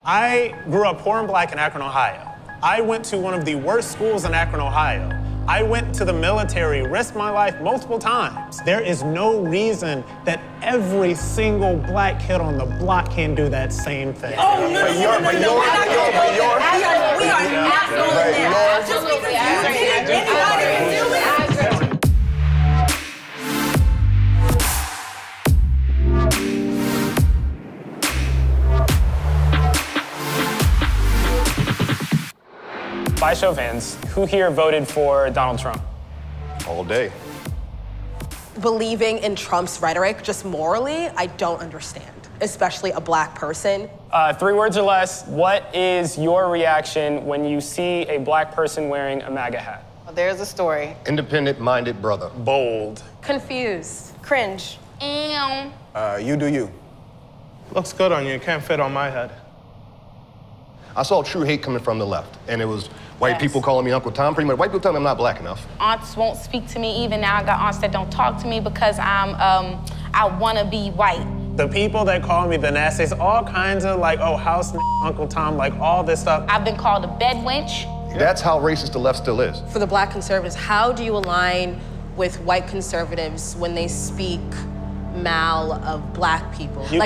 I grew up poor and black in Akron, Ohio. I went to one of the worst schools in Akron, Ohio. I went to the military, risked my life multiple times. There is no reason that every single black kid on the block can do that same thing. Oh, no, we are absolutely By show of hands, who here voted for Donald Trump? All day. Believing in Trump's rhetoric, just morally, I don't understand, especially a black person. 3 words or less, what is your reaction when you see a black person wearing a MAGA hat? Well, there's a story. Independent-minded brother. Bold. Confused. Cringe. You do you. Looks good on you. It can't fit on my head. I saw true hate coming from the left, and it was white people calling me Uncle Tom. Pretty much, white people tell me I'm not black enough. Aunts won't speak to me. Even now, I got aunts that don't talk to me because I want to be white. The people that call me the nastiest, all kinds of like, oh, house Uncle Tom, like all this stuff. I've been called a bed wench. That's how racist the left still is. For the black conservatives, how do you align with white conservatives when they speak mal of black people? You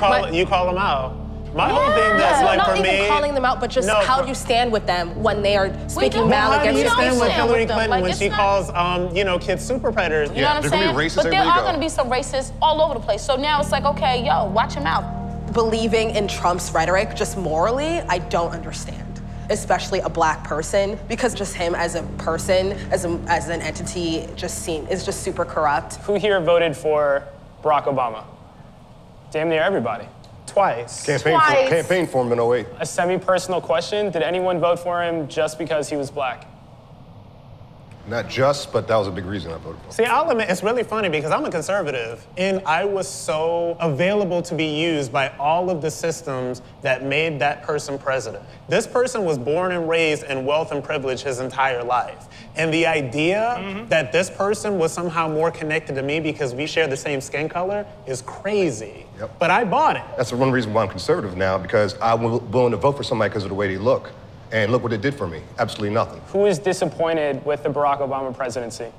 call them out. My whole thing that's like not for even me, calling them out, but just how do you stand with them when they are speaking mal how do against you stand with Hillary Clinton like, when she calls, you know, kids super predators? You know what I'm saying? But there are going to be some racists all over the place. So now it's like, okay, yo, watch him out. Believing in Trump's rhetoric, just morally, I don't understand. Especially a black person, because just him as a person, as an entity, is just super corrupt. Who here voted for Barack Obama? Damn near everybody. Twice. Campaign for him in 08. A semi-personal question, did anyone vote for him just because he was black? Not just, but that was a big reason I voted for him. See, I'll admit, it's really funny because I'm a conservative, and I was so available to be used by all of the systems that made that person president. This person was born and raised in wealth and privilege his entire life. And the idea that this person was somehow more connected to me because we share the same skin color is crazy. Yep. But I bought it. That's the one reason why I'm conservative now, because I'm willing to vote for somebody because of the way they look. And look what it did for me. Absolutely nothing. Who is disappointed with the Barack Obama presidency?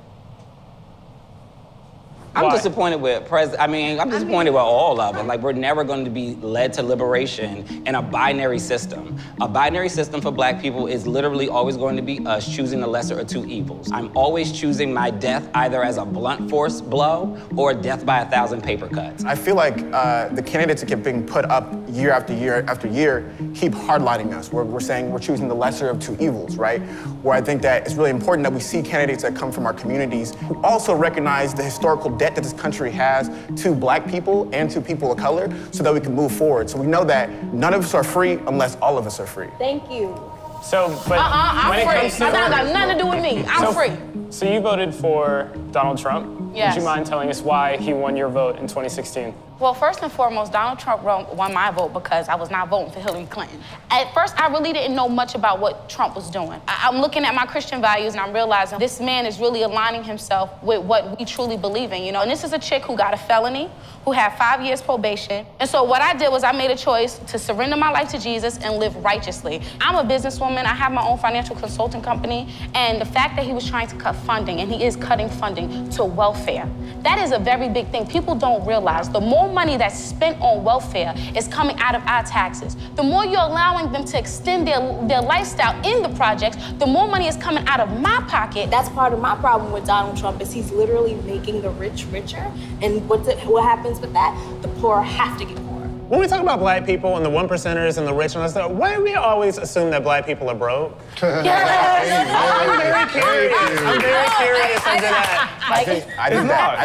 I'm disappointed with I'm disappointed with all of it. Like, we're never going to be led to liberation in a binary system. A binary system for black people is literally always going to be us choosing the lesser of two evils. I'm always choosing my death either as a blunt force blow or death by 1,000 paper cuts. I feel like the candidates that keep being put up year after year after year keep hardlining us. We're saying we're choosing the lesser of two evils, right? Where I think that it's really important that we see candidates that come from our communities who also recognize the historical debt that this country has to black people and to people of color so that we can move forward. So we know that none of us are free unless all of us are free. Thank you. So, but I'm free. That got nothing to do with me. I'm free. So you voted for Donald Trump. Yes. Would you mind telling us why he won your vote in 2016? Well, first and foremost, Donald Trump won my vote because I was not voting for Hillary Clinton. At first, I really didn't know much about what Trump was doing. I'm looking at my Christian values and I'm realizing this man is really aligning himself with what we truly believe in, you know? And this is a chick who got a felony, who had 5 years probation. And so what I did was I made a choice to surrender my life to Jesus and live righteously. I'm a businesswoman. I have my own financial consulting company. And the fact that he was trying to cut funding, and he is cutting funding to welfare, that is a very big thing. People don't realize the more money that's spent on welfare is coming out of our taxes. The more you're allowing them to extend their lifestyle in the projects, the more money is coming out of my pocket. That's part of my problem with Donald Trump is he's literally making the rich richer. And what happens with that? The poor have to get poorer. When we talk about black people and the 1%ers and the rich and all that stuff, why do we always assume that black people are broke? Yes! I'm very curious into that. I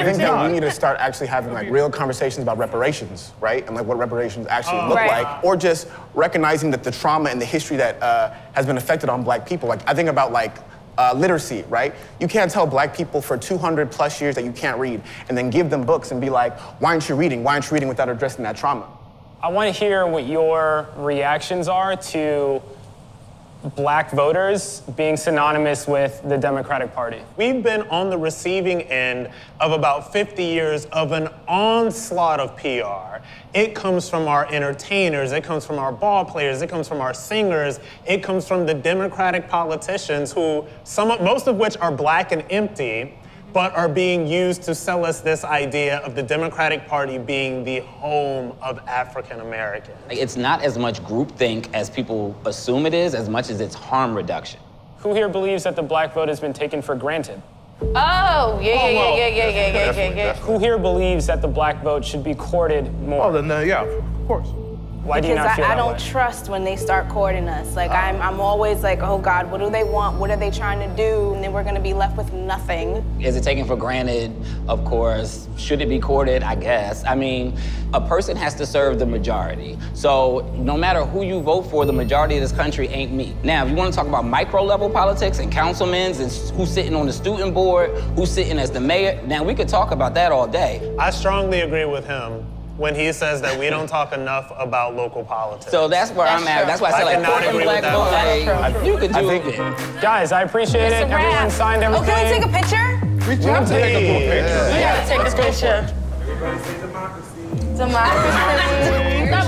think that we need to start actually having like real conversations about reparations, right? And like what reparations actually look like, or just recognizing that the trauma and the history that has been affected on black people. Like I think about like literacy, right? You can't tell black people for 200 plus years that you can't read and then give them books and be like, why aren't you reading? Why aren't you reading without addressing that trauma? I want to hear what your reactions are to black voters being synonymous with the Democratic Party? We've been on the receiving end of about 50 years of an onslaught of PR. It comes from our entertainers, it comes from our ball players, it comes from our singers, it comes from the Democratic politicians who, most of which are black and empty, but are being used to sell us this idea of the Democratic Party being the home of African Americans. It's not as much groupthink as people assume it is, as much as it's harm reduction. Who here believes that the black vote has been taken for granted? Oh, yeah. Who here believes that the black vote should be courted more? Oh, then, yeah, of course. Why do you not Because feel I that don't way? trust when they start courting us. Like, I'm always like, oh God, what do they want? What are they trying to do? And then we're gonna be left with nothing. Is it taken for granted? Of course. Should it be courted? I guess. I mean, a person has to serve the majority. So no matter who you vote for, the majority of this country ain't me. Now, if you want to talk about micro level politics and councilmen and who's sitting on the student board, who's sitting as the mayor, now we could talk about that all day. I strongly agree with him when he says that we don't talk enough about local politics. So that's where I'm at. That's why I said, like, cannot court the agree black with vote, that. like, you could do it. Guys, I appreciate it. It's a Everyone wrap. signed Oh, everything. can we take a picture? We can take a group picture. We gotta take a picture. Democracy.